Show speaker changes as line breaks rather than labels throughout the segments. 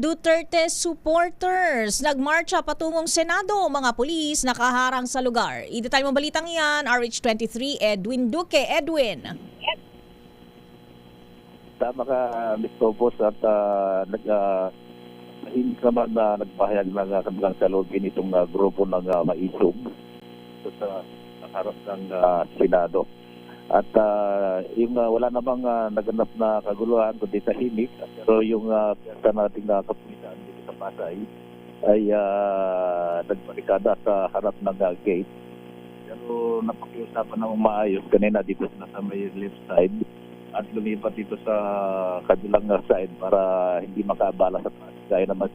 Duterte supporters nagmarcha patungong Senado, mga pulis nakaharang sa lugar. I-detalye mo balitang yan, RH23 Edwin Duque. Edwin.
Tama ka, Ms. Topos, at hindi naman na nagpahayag ng kabilang salubin itong grupo ng maisog sa harap ng Senado. At yung wala namang naganap na kaguluhan kundi tahimik, pero yung piyesta nating kapulisan dito sa Pasay ay nagbarikada sa harap ng gate. Pero napakiusapan ng maayos kanina dito sa may left side at lumipat dito sa kabilang side para hindi makaabala sa traffic. Gaya naman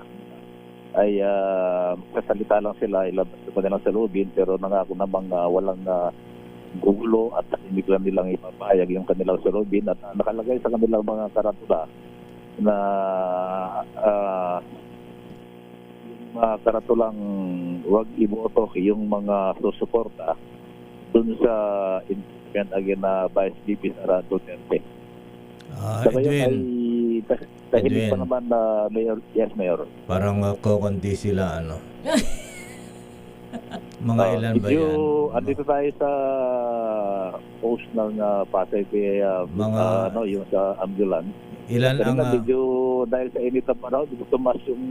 ay kasalita lang sila, ilabas sa kanilang salubin, pero nangako namang walang gugulo at tahimik lang nilang ipapahayag yung kanilang salubin at nakalagay sa kanilang mga karatula na yung mga karatulang huwag iboto yung mga susuporta dun sa impeachment again na Vice VP Sara Duterte. Sa ngayon ay tahimik pa naman na Mayor. Yes, Mayor.
Parang kukundi sila, ano? Mga ilan ba yan?
Andito tayo sa post ng Pasay mga yung sa ambulance.
Ilan ang
medyo dahil sa init ng panahon, tumas yung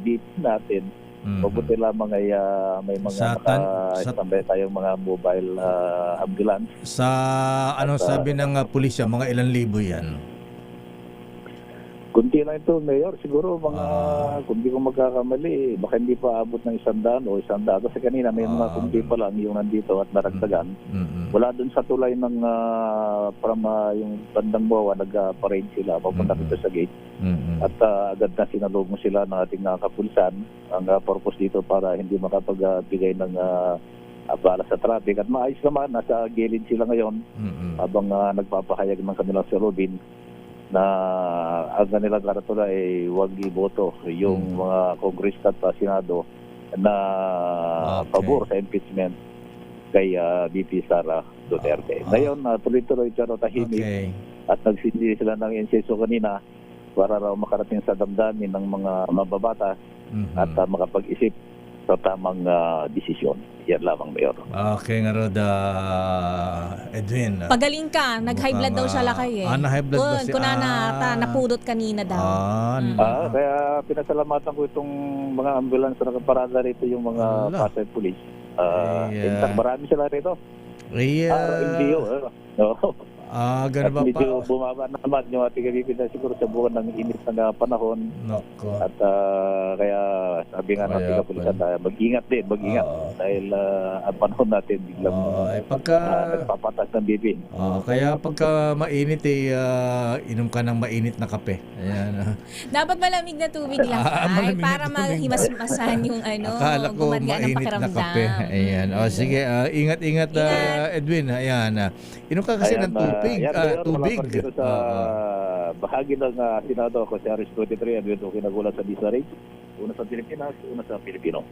beat natin. Mabuti lamang ay may mga nakatambay tayong mga mobile ambulance.
Sa ano sabi ng pulisya, mga ilan libo yan?
Kunti lang ito, Mayor. Siguro mga, kung di ko magkakamali, baka hindi pa abot ng 100 o 100. Kasi kanina may mga kunti pa lang yung nandito at naragdagan. Wala dun sa tulay ng yung bandang bawa, nag-parade sila, papunta dito sa gate. At agad na sinalubong sila ng ating kapulisan. Ang purpose dito para hindi makapagbigay ng abala sa traffic. At maayos naman, nasa gilid sila ngayon habang nagpapahayag ng kanilang salubin na ang kanilang karatula ay huwag iboto yung mga Congress at Senado na pabor sa impeachment kay VP Sara Duterte. Ngayon, tuloy-tuloy pero tahimik at nagsindi sila ng insenso kanina para raw makarating sa damdamin ng mga mababatas at makapag-isip sa tamang desisyon. Yan lamang, Mayor.
Okay nga Roda, Edwin.
Pagaling ka, nag-high blood daw siya lakay eh.
Na-high blood ba siya?
Kuna napudot kanina daw.
Kaya pinasalamatan ko itong mga ambulance na nakaparada rito, yung mga Pasay Police. Marami sila rito. MDO.
Ganun ba pa?
Medyo bumaba naman yung ating kagipin siguro sa buwan ng init na panahon.
Nako.
At kaya sabi nga natin kapulisan tayo, mag-ingat din, mag-ingat. Dahil ang panahon natin biglang nagpapatas ng bibig.
Kaya pagka mainit inom ka ng mainit na kape. Ayan.
Dapat malamig na tubig lang para mahimas-masan yung
akala ko mainit na kape. Ayan. Sige, ingat-ingat Edwin. Ayan. Inom ka kasi ng tubig. Tubig.
Sa bahagi ng Senado ako si RH23 at ito kinagulat sa DSRH. Una sa Pilipinas, una sa Pilipino.